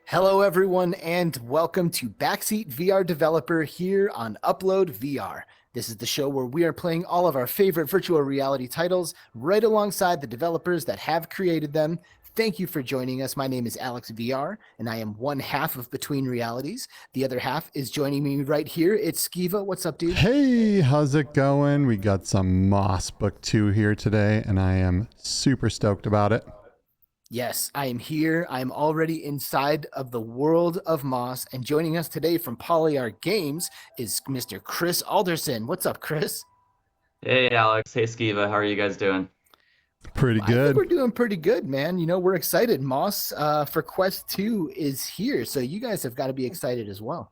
Hello, everyone, and welcome to Backseat VR Developer here on UploadVR. This is the show where we are playing all of our favorite virtual reality titles right alongside the developers that have created them. Thank you for joining us. My name is Alex VR, and I am one half of Between Realities. The other half is joining me right here. It's Skeeva. What's up, dude? Hey, how's it going? We got some Moss Book 2 here today, and I am super stoked about it. Yes, I am here. I am already inside of the world of Moss, and joining us today from Polyarc Games is Mr. Chris Alderson. What's up, Chris? Hey, Alex. Hey, Skeeva. How are you guys doing? Pretty I good. think we're doing pretty good, man. You know, we're excited. Moss for Quest 2 is here, so you guys have got to be excited as well.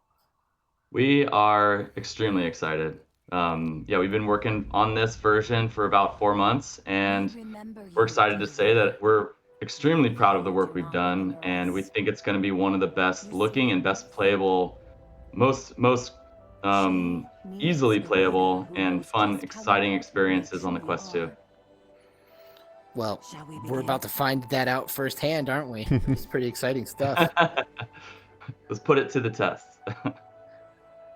We are extremely excited. We've been working on this version for about 4 months, and we're excited to say that we're extremely proud of the work we've done, and we think it's going to be one of the best looking and best playable, most easily playable and fun, exciting experiences on the Quest 2. Well, we're about to find that out firsthand, aren't we? It's pretty exciting stuff. Let's put it to the test.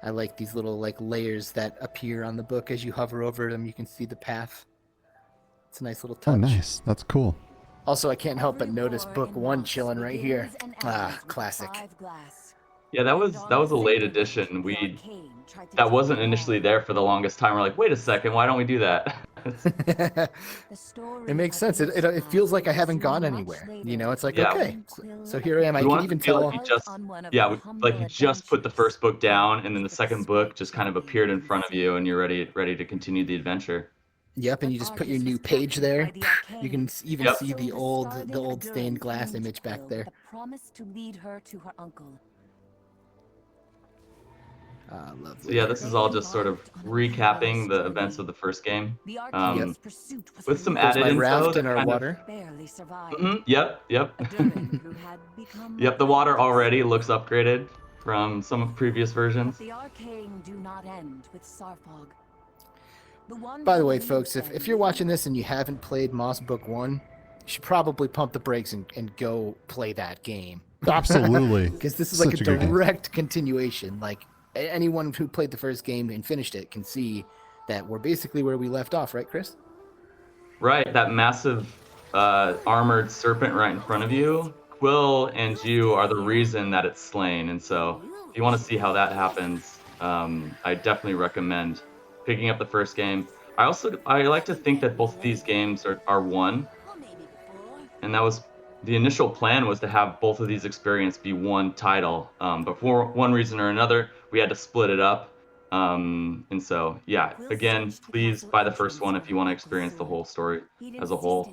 I like these little layers that appear on the book as you hover over them. You can see the path. It's a nice little touch. Oh, nice. That's cool. Also, I can't help but notice book 1 chilling right here. Ah, classic. Yeah, that was a late addition. That wasn't initially there for the longest time. We're like, wait a second, why don't we do that? It makes sense. It feels like I haven't gone anywhere. You know, it's like, Yeah. Okay, so here I am. I We can want it even to feel tell. like you just put the first book down, and then the second book just kind of appeared in front of you, and you're ready to continue the adventure. Yep, and you just put your new page there. You can even Yep. see the old stained glass image back there. Lovely. So yeah, this is all just sort of recapping the events of the first game, with some There's added my info. raft that in our kind of- water. Yep. Yep, the water already looks upgraded from some of previous versions. By the way, folks, if you're watching this and you haven't played Moss Book 1, you should probably pump the brakes and go play that game. Absolutely. Because this is like Such a a good game. direct continuation. Like, anyone who played the first game and finished it can see that we're basically where we left off, right, Chris? Right, that massive armored serpent right in front of you. Quill and you are the reason that it's slain, and so if you want to see how that happens, I definitely recommend picking up the first game. I like to think that both of these games are one, and that was the initial plan, was to have both of these experiences be one title, but for one reason or another we had to split it up, and so yeah, again, please buy the first one if you want to experience the whole story as a whole.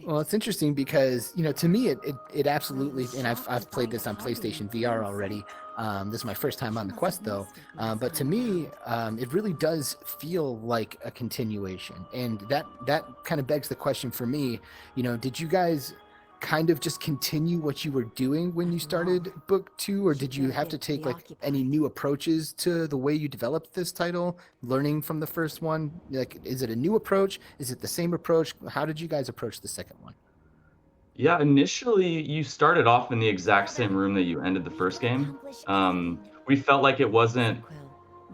Well, it's interesting because, you know, to me it absolutely, and I've played this on PlayStation VR already. This is my first time on the Quest though, but to me it really does feel like a continuation, and that kind of begs the question for me, you know, did you guys kind of just continue what you were doing when you started book 2, or did you have to take like any new approaches to the way you developed this title, learning from the first one? Like, is it a new approach? Is it the same approach? How did you guys approach the second one? Yeah, initially you started off in the exact same room that you ended the first game. We felt like it wasn't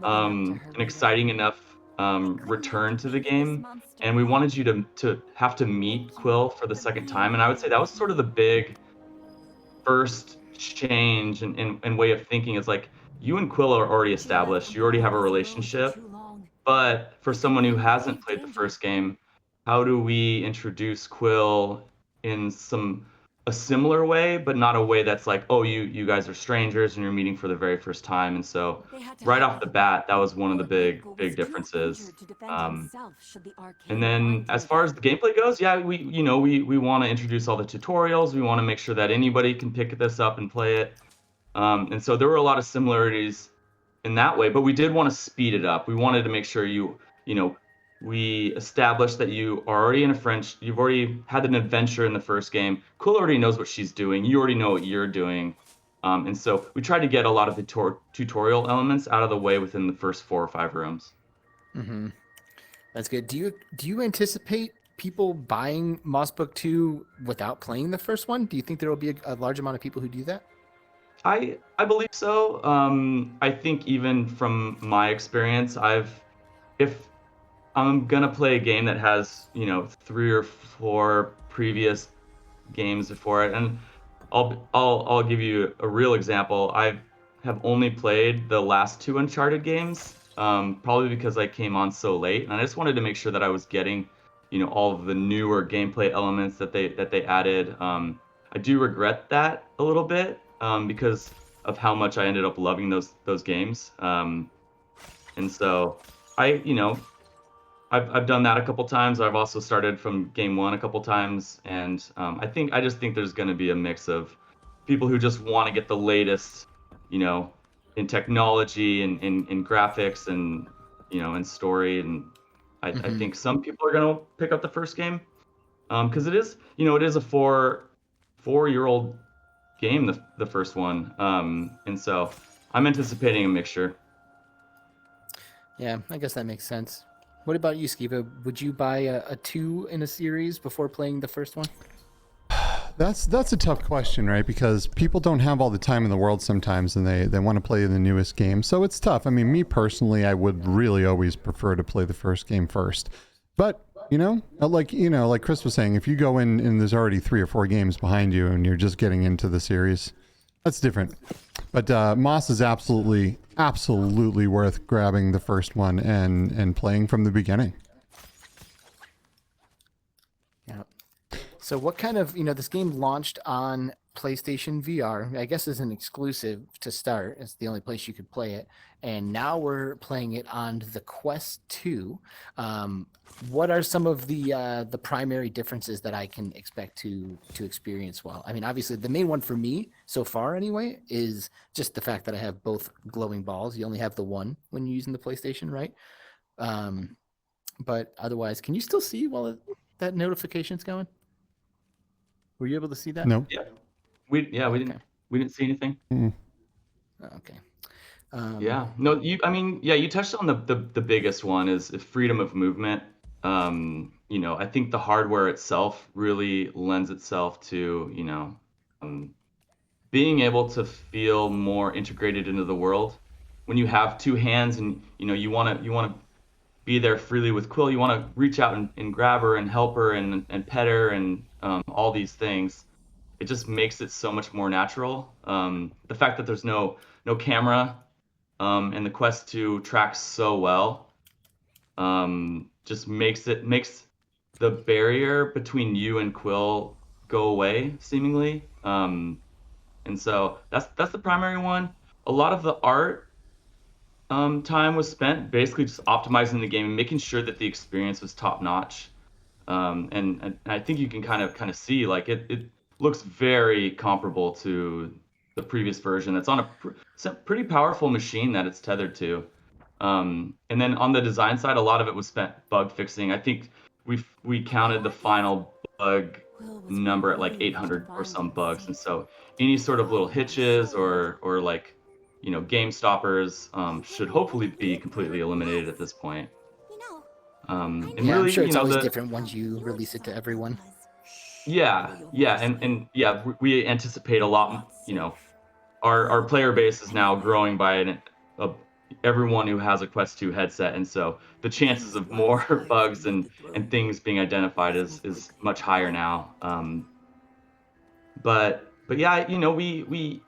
an exciting enough return to the game, and we wanted you to have to meet Quill for the second time, and I would say that was sort of the big first change in way of thinking. Is like, you and Quill are already established, you already have a relationship, but for someone who hasn't played the first game, how do we introduce Quill in a similar way, but not a way that's like, oh, you guys are strangers and you're meeting for the very first time. And so right off the bat, that was one of the big differences. And then as far as the gameplay goes, yeah, we want to introduce all the tutorials. We want to make sure that anybody can pick this up and play it. And so there were a lot of similarities in that way, but we did want to speed it up. We wanted to make sure we established that you are already you've already had an adventure in the first game. Quill already knows what she's doing. You already know what you're doing. And so we tried to get a lot of the tutorial elements out of the way within the first 4 or 5 rooms. Mm-hmm. That's good. Do you anticipate people buying Moss Book 2 without playing the first one? Do you think there will be a large amount of people who do that? I believe so. I think even from my experience, if I'm gonna play a game that has, 3 or 4 previous games before it, and I'll give you a real example. I have only played the last 2 Uncharted games, probably because I came on so late, and I just wanted to make sure that I was getting, all of the newer gameplay elements that they added. I do regret that a little bit, because of how much I ended up loving those games. And so I, I've done that a couple times. I've also started from game 1 a couple times, and I just think there's going to be a mix of people who just want to get the latest, in technology and in graphics and in story, and I think some people are going to pick up the first game, because it is a 4-year-old game, the first one, and so I'm anticipating a mixture. Yeah, I guess that makes sense. What about you, Skeeva? Would you buy a 2 in a series before playing the first one? That's a tough question, right? Because people don't have all the time in the world sometimes, and they want to play the newest game. So it's tough. I mean, me personally, I would really always prefer to play the first game first. But, like Chris was saying, if you go in and there's already 3 or 4 games behind you and you're just getting into the series, that's different. But Moss is absolutely worth grabbing the first one and playing from the beginning. Yeah. So what kind of, this game launched on PlayStation VR, I guess is an exclusive to start. It's the only place you could play it. And now we're playing it on the Quest 2. What are some of the primary differences that I can expect to experience well? I mean, obviously, the main one for me so far anyway is just the fact that I have both glowing balls. You only have the one when you're using the PlayStation, right? But otherwise, can you still see while that notification's going? Were you able to see that? No. Yeah, we didn't see anything. Mm. Okay. Yeah. No, you touched on the biggest one is freedom of movement. I think the hardware itself really lends itself to, being able to feel more integrated into the world. When you have 2 hands and, you want to be there freely with Quill, you want to reach out and grab her and help her and pet her and all these things. It just makes it so much more natural. The fact that there's no camera, and the Quest 2 tracks so well, just makes the barrier between you and Quill go away seemingly. And so that's the primary one. A lot of the art time was spent basically just optimizing the game and making sure that the experience was top notch. And I think you can kind of see like it looks very comparable to the previous version. That's on a pretty powerful machine that it's tethered to. And then on the design side, a lot of it was spent bug fixing. I think we counted the final bug number at like 800 or some bugs, and so any sort of little hitches or like game stoppers should hopefully be completely eliminated at this point. And yeah, really, I'm sure it's always different once you release it to everyone. Yeah, and yeah, we anticipate a lot. Our player base is now growing by everyone who has a Quest 2 headset, and so the chances of more bugs and things being identified is much higher now. But yeah, we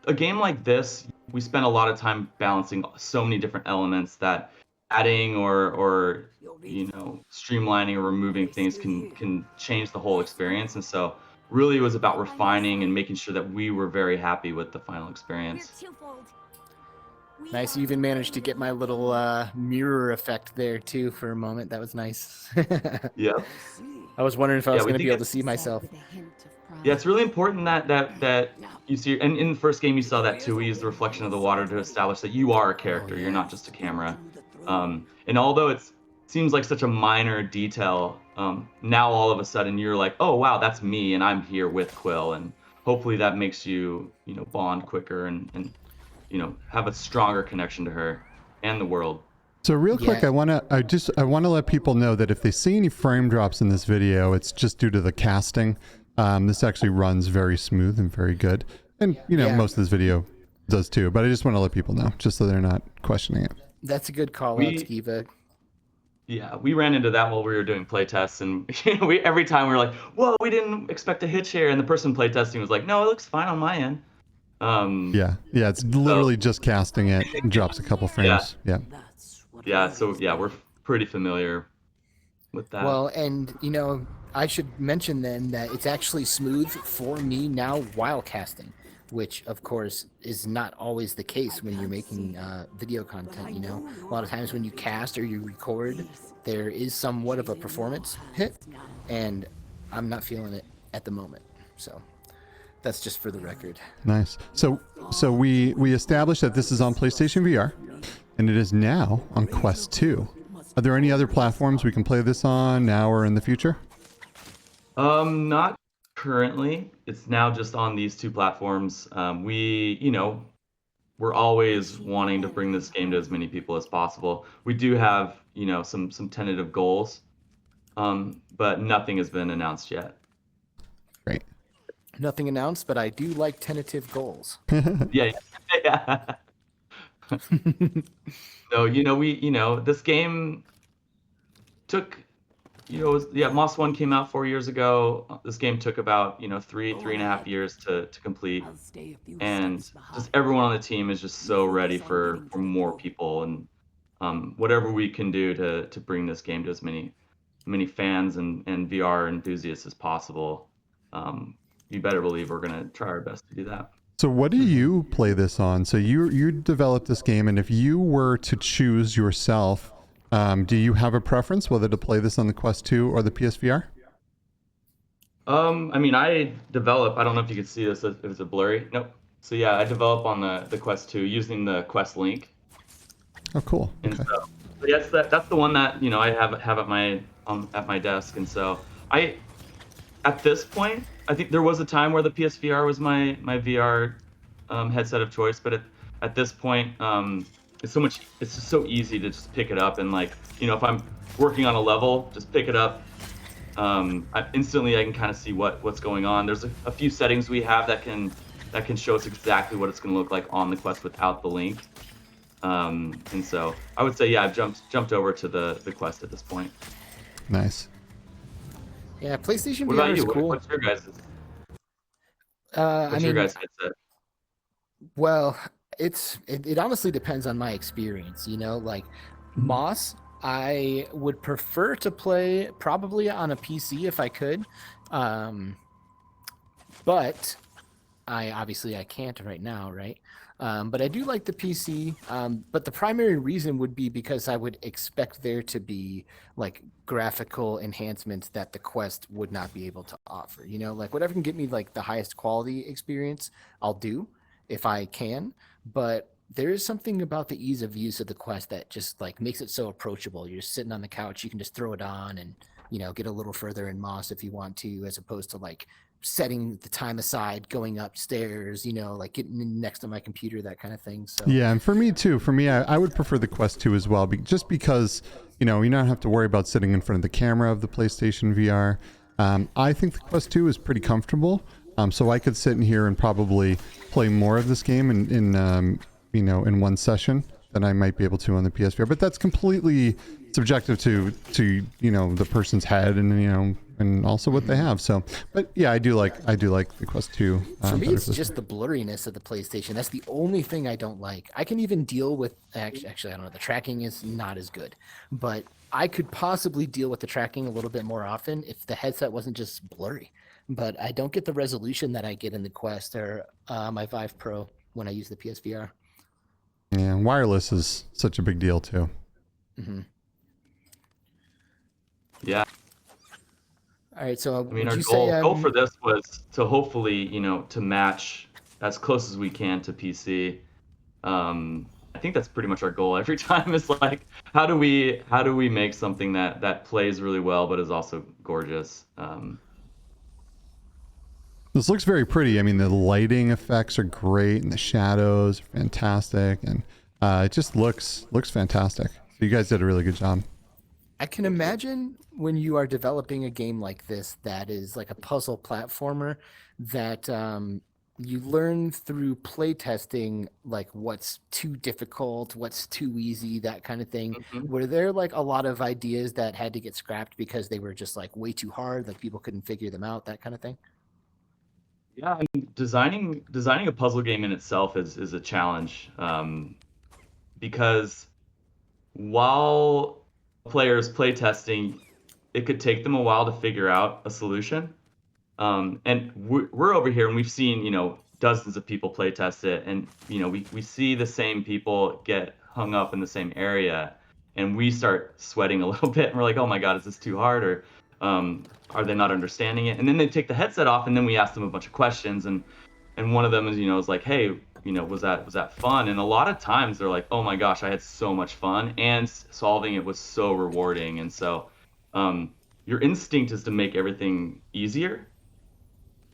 a game like this, we spend a lot of time balancing so many different elements that adding or streamlining or removing things can change the whole experience. And so really it was about refining and making sure that we were very happy with the final experience. Nice. You even managed to get my little mirror effect there too for a moment. That was nice. Yeah. I was wondering if I was going to be able to see myself. Yeah, it's really important that you see, and in the first game you saw that too. We used the reflection of the water to establish that you are a character. You're not just a camera. And although it seems like such a minor detail, now all of a sudden you're like, oh wow, that's me, and I'm here with Quill, and hopefully that makes you bond quicker and have a stronger connection to her and the world. So real quick, Yeah. I want to let people know that if they see any frame drops in this video, it's just due to the casting. This actually runs very smooth and very good. And, you know, Yeah. most of this video does too, but I just want to let people know, just so they're not questioning it. That's a good call out, We Skeeva. Yeah, we ran into that while we were doing playtests, and we every time we were like, "Whoa, we didn't expect a hitch here," and the person playtesting was like, "No, it looks fine on my end." Yeah, it's literally just casting it, and drops a couple frames. Yeah. So we're pretty familiar with that. Well, and you know, I should mention then that it's actually smooth for me now while casting, which of course is not always the case when you're making video content. You know, a lot of times when you cast or you record, there is somewhat of a performance hit, and I'm not feeling it at the moment. So that's just for the record. Nice. So we established that this is on PlayStation VR, and it is now on Quest 2. Are there any other platforms we can play this on now or in the future? Not currently. It's now just on these two platforms. We're always wanting to bring this game to as many people as possible. We do have, some tentative goals, but nothing has been announced yet. Great. Nothing announced, but I do like tentative goals. Yeah. No, this game took, Moss 1 came out 4 years ago. This game took about, 3.5 years to complete. And just everyone on the team is just so ready for more people, and whatever we can do to bring this game to as many fans and VR enthusiasts as possible. You better believe we're going to try our best to do that. So what do you play this on? So you developed this game, and if you were to choose yourself, do you have a preference whether to play this on the Quest 2 or the PSVR? I develop, I don't know if you can see this, if it's a blurry. Nope. So yeah, I develop on the Quest 2 using the Quest Link. Oh, cool. And Okay. so that's the one that, I have at my desk. And so at this point, I think there was a time where the PSVR was my VR headset of choice, but at this point, it's just so easy to just pick it up and if I'm working on a level, just pick it up. Instantly I can kind of see what's going on. There's a few settings we have that can show us exactly what it's going to look like on the Quest without the link. And so I would say, yeah, I've jumped over to the Quest at this point. Nice. Yeah, PlayStation What VR about is you? cool. What's your guys' Your headset? Well, it honestly depends on my experience. Moss, I would prefer to play probably on a PC if I could, but I can't right now, right? But I do like the PC. But the primary reason would be because I would expect there to be graphical enhancements that the Quest would not be able to offer. Whatever can get me the highest quality experience, I'll do if I can. But there is something about the ease of use of the Quest that just makes it so approachable. You're just sitting on the couch, you can just throw it on and get a little further in Moss if you want to, as opposed to setting the time aside, going upstairs, getting next to my computer, that kind of thing. So Yeah, and for me too. For me, I would prefer the Quest 2 as well, just because you don't have to worry about sitting in front of the camera of the PlayStation VR. I think the Quest 2 is pretty comfortable, so I could sit in here and probably play more of this game in one session than I might be able to on the PSVR. But that's completely subjective to the person's head and also what they have. So, but yeah, I do like the Quest 2. For me, it's just the blurriness of the PlayStation. That's the only thing I don't like. I can even deal with actually I don't know, the tracking is not as good, but I could possibly deal with the tracking a little bit more often if the headset wasn't just blurry. But I don't get the resolution that I get in the Quest or my Vive Pro when I use the PSVR. Yeah, wireless is such a big deal too. Mm-hmm. Yeah. All right, so our goal for this was to hopefully, to match as close as we can to PC. I think that's pretty much our goal every time. Is how do we make something that plays really well but is also gorgeous. This looks very pretty. I mean, the lighting effects are great, and the shadows are fantastic, and it just looks fantastic. So you guys did a really good job. I can imagine when you are developing a game like this that is like a puzzle platformer that you learn through playtesting like what's too difficult, what's too easy, that kind of thing. Mhm. Were there like a lot of ideas that had to get scrapped because they were just like way too hard, like people couldn't figure them out, that kind of thing? Yeah, I mean, designing a puzzle game in itself is a challenge, because while players play testing, it could take them a while to figure out a solution. And we're over here and we've seen, dozens of people play test it, and we see the same people get hung up in the same area, and we start sweating a little bit, and we're like, oh my God, is this too hard? Or are they not understanding it? And then they take the headset off, and then we ask them a bunch of questions, and one of them is like, hey, was that fun? And a lot of times they're like, oh my gosh, I had so much fun, and solving it was so rewarding. And so your instinct is to make everything easier,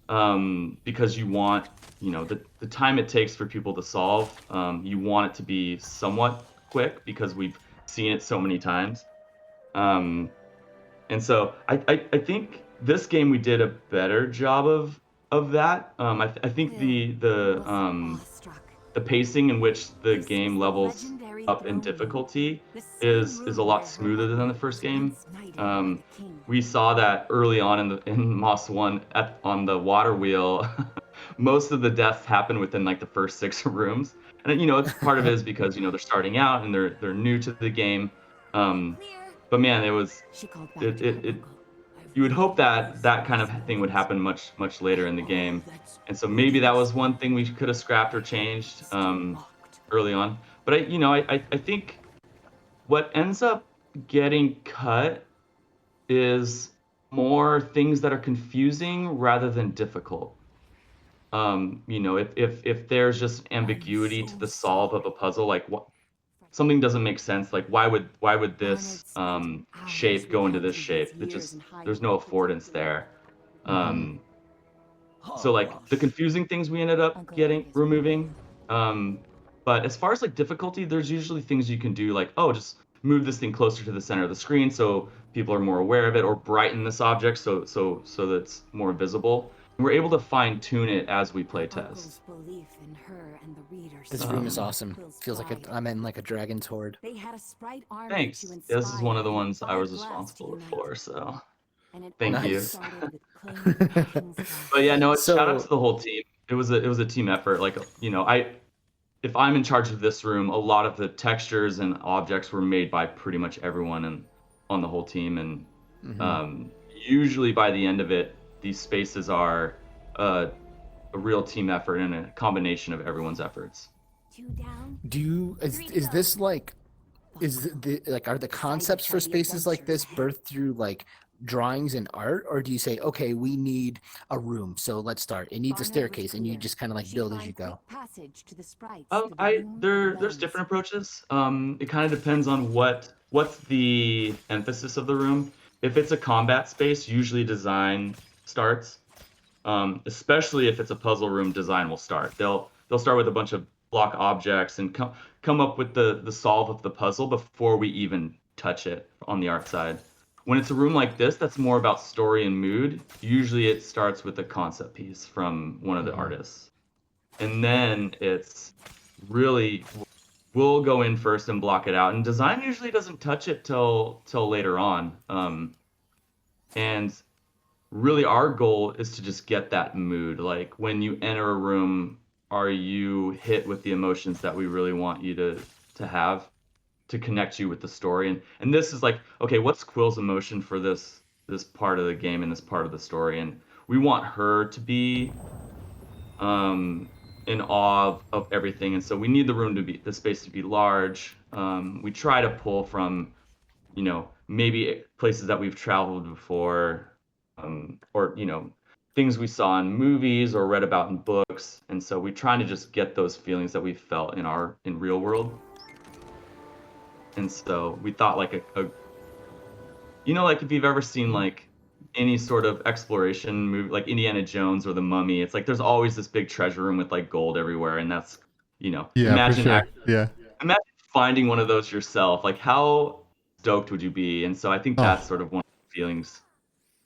because you want, the time it takes for people to solve, you want it to be somewhat quick because we've seen it so many times. And so I think this game we did a better job of that. I think the pacing in which the game levels up in difficulty is a lot smoother than the first game. We saw that early on in Moss 1 on the water wheel. Most of the deaths happen within like the first 6 rooms, and it's part of it is because they're starting out and they're new to the game. But man, it you would hope that that kind of thing would happen much later in the game, and so maybe that was one thing we could have scrapped or changed early on. But I think what ends up getting cut is more things that are confusing rather than difficult. If there's just ambiguity to the solve of a puzzle, like something doesn't make sense, like why would this shape go into this shape? There's no affordance there. So like the confusing things we ended up removing. But as far as like difficulty, there's usually things you can do, like, oh, just move this thing closer to the center of the screen so people are more aware of it, or brighten this object so that it's more visible. And we're able to fine tune it as we play test. This room is awesome. Feels like I'm in like a dragon's horde. Thanks. Yeah, this is one of the ones I was responsible for, so thank you. But yeah, no, shout out to the whole team. It was a team effort. Like, if I'm in charge of this room, a lot of the textures and objects were made by pretty much everyone on the whole team, and usually by the end of it, these spaces are a real team effort and a combination of everyone's efforts. Is this like, are the concepts for spaces like this birthed through like drawings and art, or do you say, okay, we need a room, so let's start, it needs a staircase, and you just kind of like build as you go? There's different approaches. It kind of depends on what's the emphasis of the room. If it's a combat space, usually design starts. Especially if it's a puzzle room, design will start. They'll start with a bunch of block objects and come up with the solve of the puzzle before we even touch it on the art side. When it's a room like this that's more about story and mood, usually it starts with a concept piece from one of the artists. And then it's really, we'll go in first and block it out. And design usually doesn't touch it till later on. And really our goal is to just get that mood. Like when you enter a room, are you hit with the emotions that we really want you to have to connect you with the story? And this is like, okay, what's Quill's emotion for this part of the game and this part of the story? And we want her to be in awe of everything. And so we need the space to be large. We try to pull from, maybe places that we've traveled before, or things we saw in movies or read about in books, and so we're trying to just get those feelings that we felt in real world. And so we thought like like if you've ever seen like any sort of exploration movie, like Indiana Jones or The Mummy, it's like there's always this big treasure room with like gold everywhere, and that's Yeah, imagine for sure. Yeah. imagine finding one of those yourself, like how stoked would you be? And so I think that's Oh, sort of one of the feelings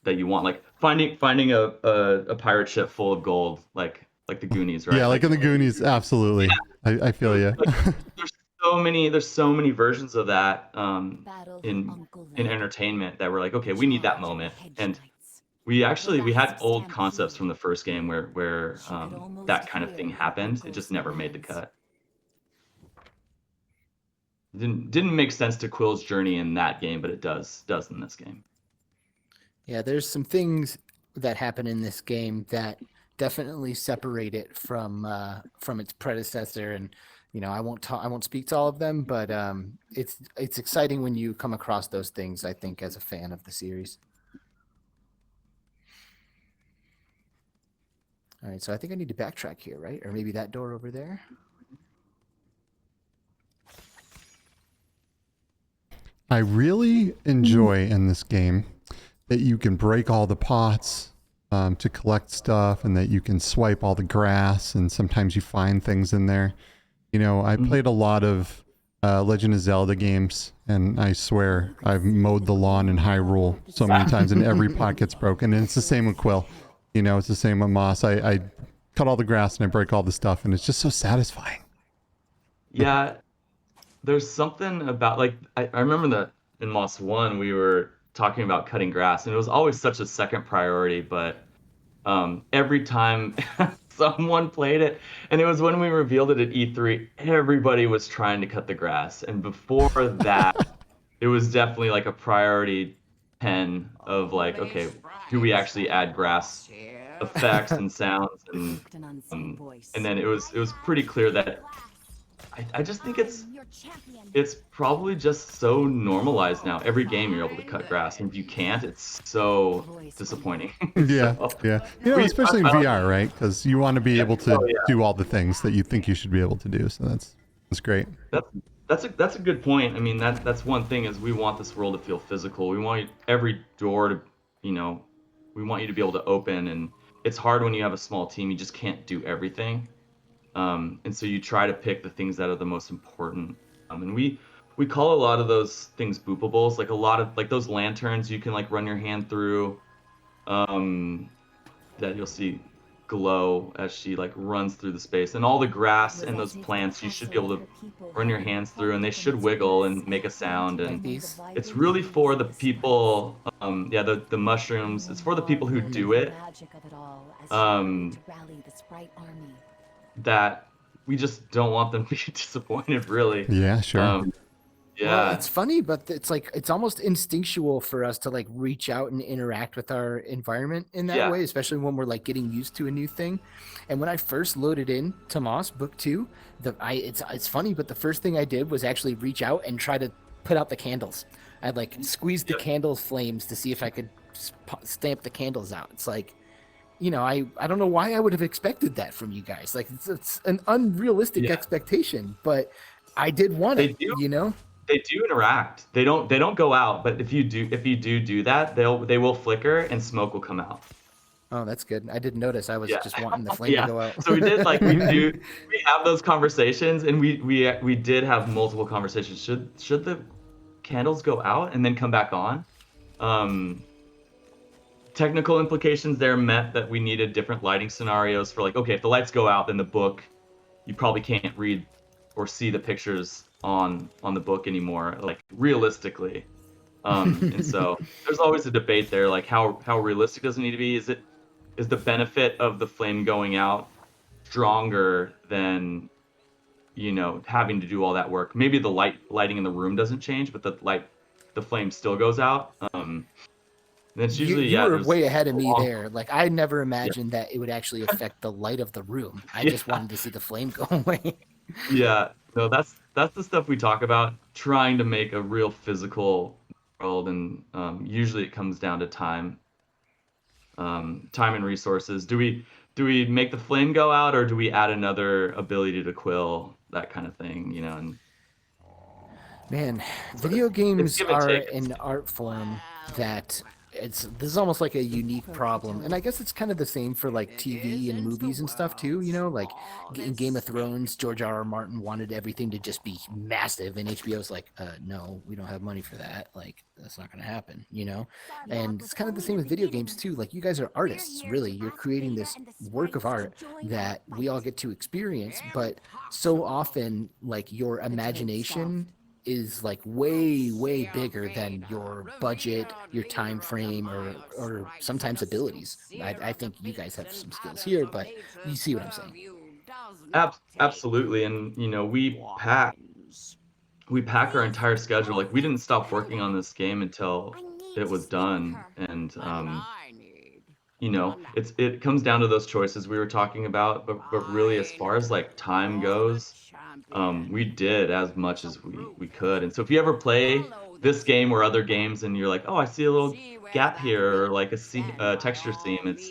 that you want, like finding a pirate ship full of gold, like the Goonies, yeah, right? like Like in the Goonies, absolutely. I feel you. like there's so many versions of that in entertainment that we're like, okay, we need that moment. And we had old concepts from the first game where that kind of thing happened. It just never made the cut. Didn't make sense to Quill's journey in that game, but it does in this game. Yeah, there's some things that happen in this game that definitely separate it from its predecessor, and I won't speak to all of them, but it's exciting when you come across those things, I think, as a fan of the series. All right, so I think I need to backtrack here, right? Or maybe that door over there. I really enjoy in this game that you can break all the pots to collect stuff, and that you can swipe all the grass, and sometimes you find things in there. I played a lot of Legend of Zelda games, and I swear I've mowed the lawn in Hyrule so many times, and every pot gets broken. And it's the same with Quill. It's the same with Moss. I cut all the grass and I break all the stuff, and it's just so satisfying. Yeah, there's something about, like, I remember that in Moss 1 we were talking about cutting grass, and it was always such a second priority, but every time someone played it, and it was when we revealed it at E3, everybody was trying to cut the grass. And before that, it was definitely like a priority 10 of like, okay, do we actually add grass effects and sounds, and then it was pretty clear that I just think it's probably just so normalized now. Every game you're able to cut grass, and if you can't, it's so disappointing. Yeah, So, yeah. Especially in VR, right? Because you want to be able to do all the things that you think you should be able to do. So that's great. that's a good point. I mean, that's one thing, is we want this world to feel physical. We want every door to, we want you to be able to open, and it's hard when you have a small team. You just can't do everything. And so you try to pick the things that are the most important. And we call a lot of those things boopables, like a lot of like those lanterns you can like run your hand through, that you'll see glow as she like runs through the space, and all the grass and those plants you should be able to run your hands through, and they should wiggle and make a sound. Like And these. it's really for the people, the mushrooms, it's for the people who do it, that we just don't want them to be disappointed, really. Yeah, sure. Well, Yeah, it's funny, but it's like it's almost instinctual for us to like reach out and interact with our environment in that yeah, way, especially when we're like getting used to a new thing. And when I first loaded in to Moss Book 2, it's funny, but the first thing I did was actually reach out and try to put out the candles. I'd like squeeze the Yep. candle flames to see if I could stamp the candles out. It's like, I don't know why I would have expected that from you guys. Like it's an unrealistic yeah. expectation, but I did want They it, do. They do interact. They don't go out, but if you do that, they will flicker and smoke will come out. Oh, that's good. I didn't notice. I was Yeah. just wanting the flame to Yeah. go out. So we did like we have those conversations, and we did have multiple conversations. Should the candles go out and then come back on? Technical implications there meant that we needed different lighting scenarios for like, okay, if the lights go out, then the book, you probably can't read or see the pictures on the book anymore, like realistically. And so there's always a debate there, like how realistic does it need to be? Is the benefit of the flame going out stronger than having to do all that work? Maybe the lighting in the room doesn't change, but the flame still goes out. That's usually You were there's way ahead of a me long- there. Like I never imagined that it would actually affect the light of the room. I just wanted to see the flame go away. Yeah, no, that's the stuff we talk about, trying to make a real physical world, and usually it comes down to time and resources. Do we make the flame go out, or do we add another ability to quill, that kind of thing, and Man, video games give and are take. an art form that this is almost like a unique problem, and I guess it's kind of the same for like TV and movies and stuff too. You know, like in Game of Thrones, George R.R. Martin wanted everything to just be massive, and HBO's like, no, we don't have money for that. Like, that's not going to happen. You know, and it's kind of the same with video games too. Like, you guys are artists, really. You're creating this work of art that we all get to experience, but so often, like, your imagination is like way bigger than your budget, your time frame, or sometimes abilities. I think you guys have some skills here, but you see what I'm saying. Absolutely, and we pack our entire schedule. Like, we didn't stop working on this game until it was done, and it comes down to those choices we were talking about. But really, as far as like time goes, we did as much as we could. And so if you ever play this game or other games and you're like, oh, I see a little gap here, or like a texture seam, it's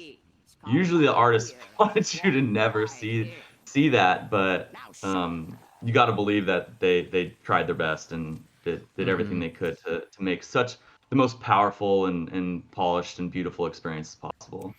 usually the artist wanted you to never see that, but you got to believe that they tried their best and did everything they could to make such the most powerful and polished and beautiful experience possible.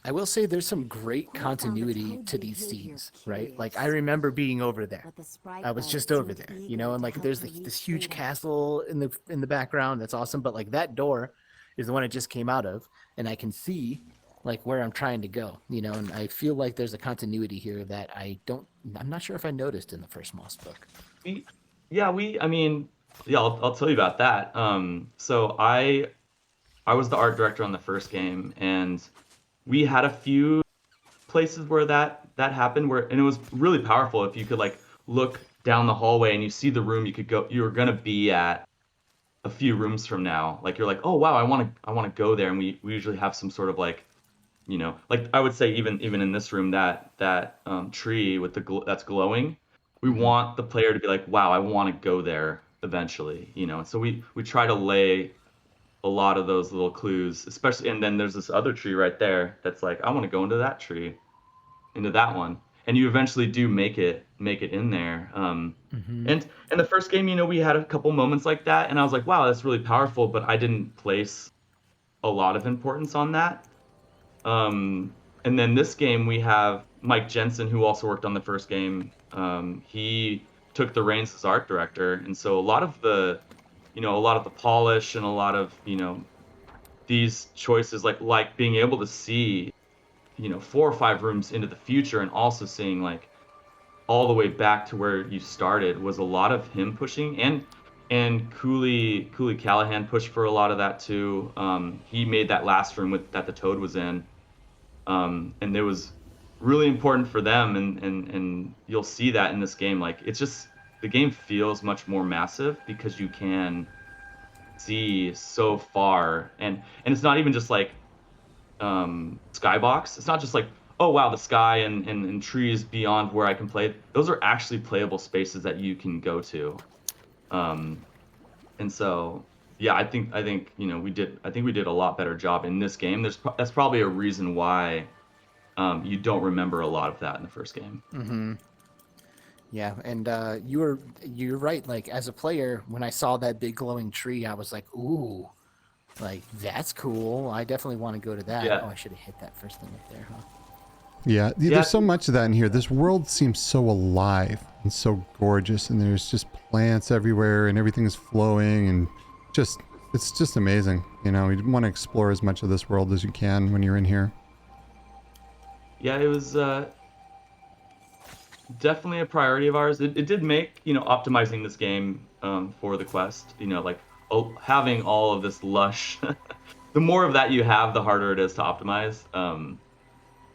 I will say there's some great continuity to these scenes, right? Like, I remember being over there. I was just over there, you know, and like there's this huge castle in the background. That's awesome, but like that door is the one it just came out of, and I can see like where I'm trying to go, you know, and I feel like there's a continuity here that I'm not sure if I noticed in the first Moss book. I'll tell you about that. So I was the art director on the first game, and we had a few places where that happened, and it was really powerful. If you could like look down the hallway and you see the room you were gonna be at a few rooms from now, like you're like, oh wow, I want to go there. And we usually have some sort of like, you know, like I would say even in this room, that tree with that's glowing, we want the player to be like, wow, I want to go there eventually, you know. And so we try to lay a lot of those little clues, especially, and then there's this other tree right there that's like, I want to go into that tree, into that one, and you eventually do make it in there. And in the first game, you know, we had a couple moments like that, and I was like, wow, that's really powerful, but I didn't place a lot of importance on that. And then this game, we have Mike Jensen, who also worked on the first game. He took the reins as art director, and so a lot of the polish and a lot of, you know, these choices, like being able to see, you know, 4 or 5 rooms into the future and also seeing like all the way back to where you started, was a lot of him pushing, and Cooley Callahan pushed for a lot of that too. He made that last room that the Toad was in, and it was really important for them, and you'll see that in this game. Like, it's just, the game feels much more massive because you can see so far, and it's not even just like skybox. It's not just like, oh wow, the sky and trees beyond where I can play. Those are actually playable spaces that you can go to, and so yeah, I think you know, we did a lot better job in this game. That's probably a reason why you don't remember a lot of that in the first game. Yeah, and you're right. Like, as a player, when I saw that big glowing tree, I was like, ooh, like, that's cool. I definitely want to go to that. Yeah. Oh, I should have hit that first thing up there, huh? Yeah, there's so much of that in here. This world seems so alive and so gorgeous, and there's just plants everywhere, and everything's flowing, and it's just amazing. You know, you want to explore as much of this world as you can when you're in here. Yeah, it was definitely a priority of ours. It did make, you know, optimizing this game for the quest, you know, like having all of this lush, the more of that you have, the harder it is to optimize.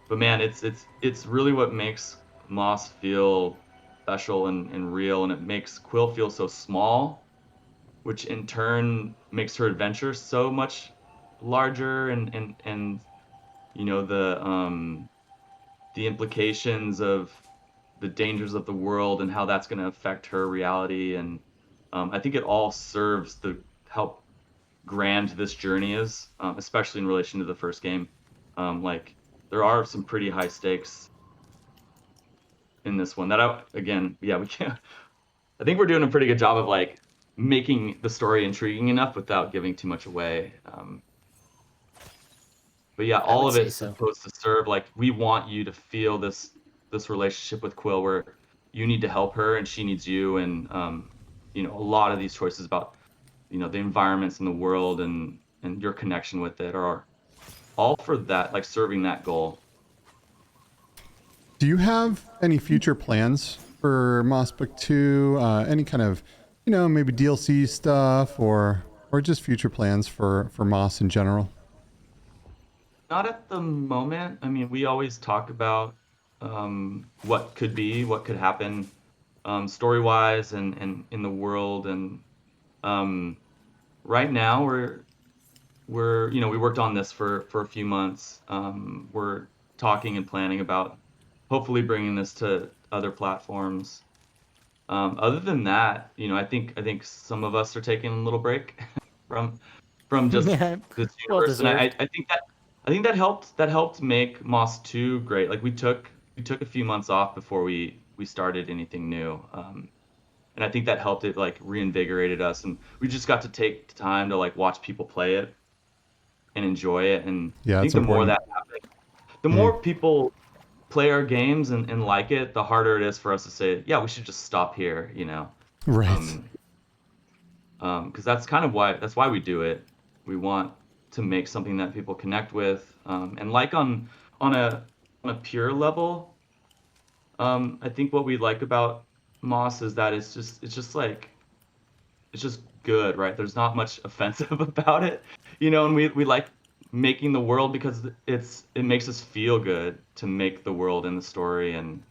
But man, it's really what makes Moss feel special and real, and it makes Quill feel so small, which in turn makes her adventure so much larger, and you know, the implications of the dangers of the world and how that's going to affect her reality. And I think it all serves to help grand this journey is, especially in relation to the first game. Like, there are some pretty high stakes in this one that we can't. I think we're doing a pretty good job of like making the story intriguing enough without giving too much away. But yeah, I all would of say it's so. supposed to serve like we want you to feel this relationship with Quill where you need to help her and she needs you, and you know, a lot of these choices about, you know, the environments in the world and your connection with it are all for that, like serving that goal. Do you have any future plans for Moss Book 2? Any kind of, you know, maybe DLC stuff or just future plans for Moss in general? Not at the moment. I mean, we always talk about what could be, what could happen, story-wise and in the world. And um, right now, we're you know, we worked on this for a few months. We're talking and planning about hopefully bringing this to other platforms. Other than that, you know, I think some of us are taking a little break from just Yeah, this well universe, and deserved. I think that helped make Moss 2 great. Like we took a few months off before we started anything new, and I think that helped it like reinvigorated us, and we just got to take time to like watch people play it and enjoy it. And I Yeah, think it's the more important. that happens, the Mm, more people play our games and like it, the harder it is for us to say, yeah, we should just stop here, you know. right. Um, because that's why we do it. We want to make something that people connect with, and like on a on a pure level. I think what we like about Moss is that it's just like it's just good, right? There's not much offensive about it, you know. And we like making the world because it makes us feel good to make the world and the story. And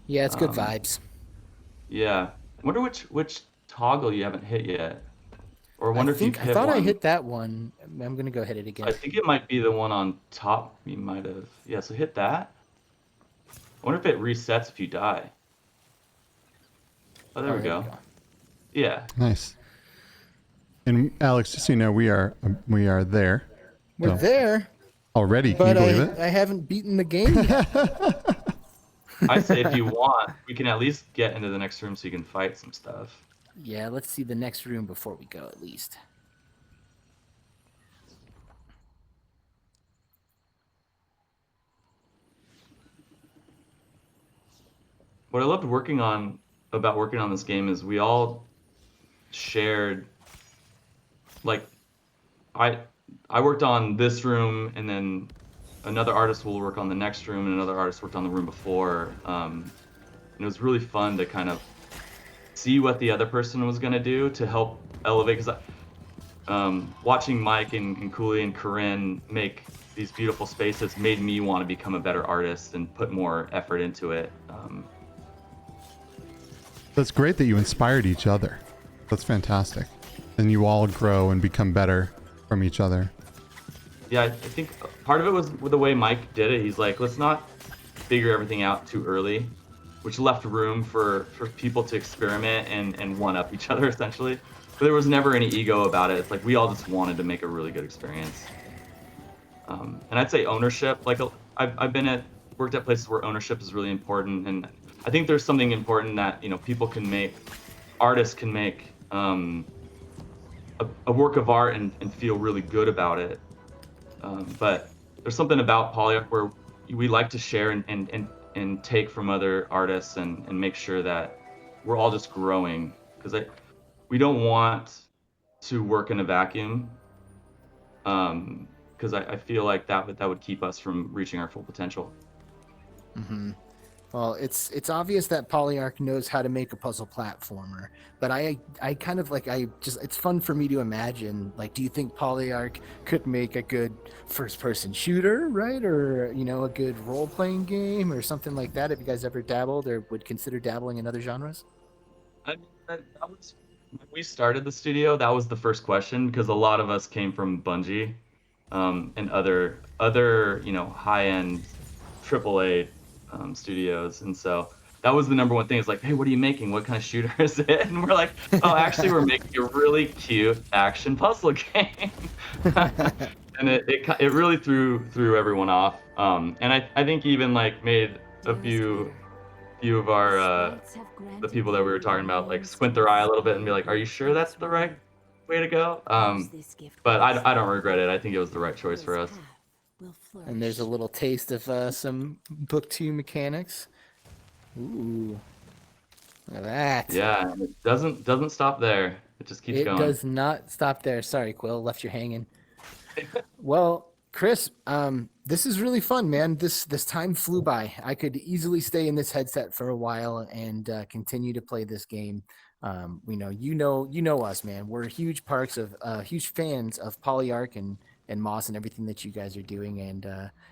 Yeah, it's good um, vibes. yeah, I wonder which toggle you haven't hit yet, or I wonder if you've I hit thought I one. hit that one. I'm gonna go hit it I again. think it might be the one on top. You might have. Yeah, so hit that. I wonder if it resets if you die. Oh, there Oh, we there we go. go. Yeah. Nice. And Alex, just so you know, we are there. We're So there, already, can you but believe it? I haven't beaten the game yet. I say if you want, we can at least get into the next room so you can fight some stuff. Yeah, let's see the next room before we go, at least. What I loved working on this game is we all shared, like I I worked on this room, and then another artist will work on the next room, and another artist worked on the room before. And it was really fun to kind of see what the other person was gonna do to help elevate. Because watching Mike and Cooley and Corinne make these beautiful spaces made me want to become a better artist and put more effort into it. That's great that you inspired each other. That's fantastic. And you all grow and become better from each other. Yeah, I think part of it was with the way Mike did it. He's like, let's not figure everything out too early, which left room for people to experiment and one up each other essentially. But there was never any ego about it. It's like we all just wanted to make a really good experience. And I'd say ownership. Like I've worked at places where ownership is really important, and I think there's something important that, you know, people can make, artists can make a work of art and feel really good about it. But there's something about Polyarc where we like to share and take from other artists and make sure that we're all just growing, because we don't want to work in a vacuum. Because I feel like that would keep us from reaching our full potential. Well, it's obvious that Polyarc knows how to make a puzzle platformer, but I kind of like it's fun for me to imagine, like, do you think Polyarc could make a good first person shooter, right? Or, you know, a good role playing game or something like that? Have you guys ever dabbled or would consider dabbling in other genres? I mean, that was when we started the studio. That was the first question, because a lot of us came from Bungie, and other you know, high end AAA studios, and so that was the number one thing. Is like, hey, what are you making? What kind of shooter is it? And we're like, oh, actually, we're making a really cute action puzzle game. And it really threw everyone off. And I think even like made a few few of our the people that we were talking about like squint their eye a little bit and be like, "Are you sure that's the right way to go?" But I don't regret it. I think it was the right choice for us. And there's a little taste of some Book 2 mechanics. Ooh, look at that. Yeah, it doesn't stop there. It just keeps It going. does not stop there. Sorry, Quill, left you hanging. Well, Chris, this is really fun, man. This time flew by. I could easily stay in this headset for a while and continue to play this game. You know us, man. We're huge fans of Polyarc and Moss and everything that you guys are doing, and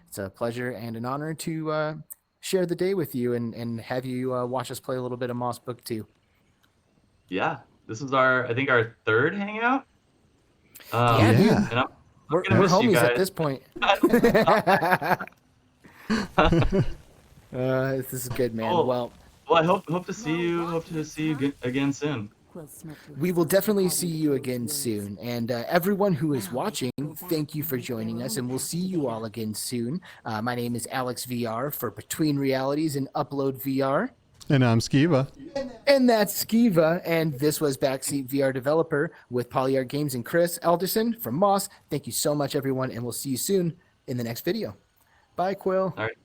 it's a pleasure and an honor to share the day with you and have you watch us play a little bit of Moss Book 2. Yeah, this is I think our third hangout. Yeah, dude. And We're gonna miss you homies guys. at this point. This is good, man. Cool. Well, I hope to see you again soon. we will definitely see you again soon. And everyone who is watching, thank you for joining us, and we'll see you all again soon. My name is Alex VR for Between Realities and UploadVR. And I'm Skeeva. And that's Skeeva, and this was Backseat VR Developer with Polyarc Games and Chris Alderson from Moss. Thank you so much, everyone, and we'll see you soon in the next video. Bye, Quill. All right.